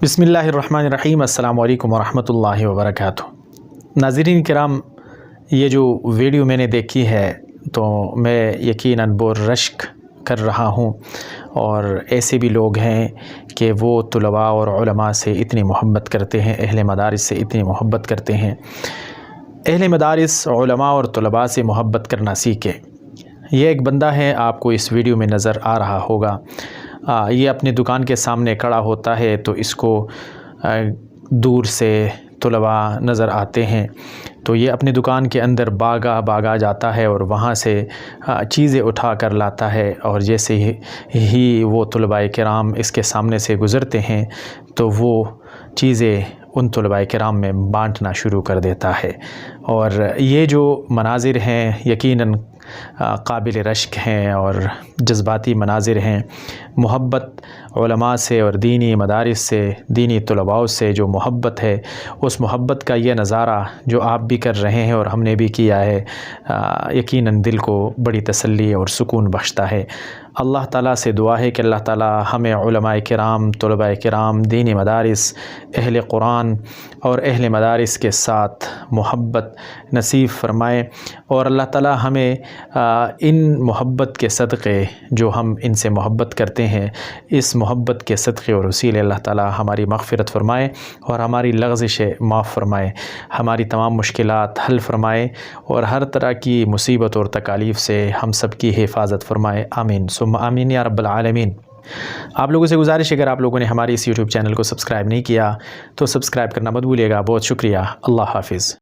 बिस्मिल्लाहिर्रहमानिर्रहीम। अस्सलामु अलैकुम वरहमतुल्लाहि वबरकातुह। नाज़रीन किराम, ये जो वीडियो मैंने देखी है तो मैं यकीनन रश्क कर रहा हूँ, और ऐसे भी लोग हैं कि वो तुलबा और उलमा से इतनी मोहब्बत करते हैं, अहले मदारिस से इतनी मोहब्बत करते हैं। अहले मदारिस, उलमा और तुलबा से मोहब्बत करना सीखें। ये एक बंदा है, आपको इस वीडियो में नज़र आ रहा होगा। ये अपनी दुकान के सामने खड़ा होता है तो इसको दूर से तुलबा नज़र आते हैं, तो ये अपनी दुकान के अंदर भागा जाता है और वहाँ से चीज़ें उठा कर लाता है, और जैसे ही वो तुलबा किराम इसके सामने से गुज़रते हैं तो वो चीज़ें उन तुलबा किराम में बांटना शुरू कर देता है। और ये जो मनाजिर हैं यकीनन काबिल रश्क हैं और जज्बाती मनाजिर हैं। मोहब्बत उलमा से और दीनी मदारिस से, दीनी तुलबाओं से जो मोहब्बत है, उस मोहब्बत का ये नज़ारा जो आप भी कर रहे हैं और हमने भी किया है, यकीनन दिल को बड़ी तसल्ली और सुकून बख्शता है। अल्लाह ताला से दुआ है कि अल्लाह ताला हमें उलमा किराम, तुलबा किराम, दीनी मदारिस, अहले कुरान और अहले मदारिस के साथ मोहब्बत नसीब फ़रमाए, और अल्लाह ताला हमें इन मोहब्बत के सदक़े जो हम इनसे मोहब्बत करते हैं, इस मोहब्बत के सदक़े और वसीले अल्लाह ताला हमारी मग़फ़िरत फ़रमाए और हमारी लग़ज़िशें माफ़ फ़रमाए, हमारी तमाम मुश्किलात हल फ़रमाए और हर तरह की मुसीबत और तकालीफ़ से हम सब की हिफाजत फ़रमाए। आमीन सुम्मा आमीन या रब्बल आलमीन। आप लोगों से गुजारिश है, अगर आप लोगों ने हमारे इस यूट्यूब चैनल को सब्सक्राइब नहीं किया तो सब्सक्राइब करना मत भूलिएगा। बहुत शुक्रिया। अल्लाह हाफ़िज़।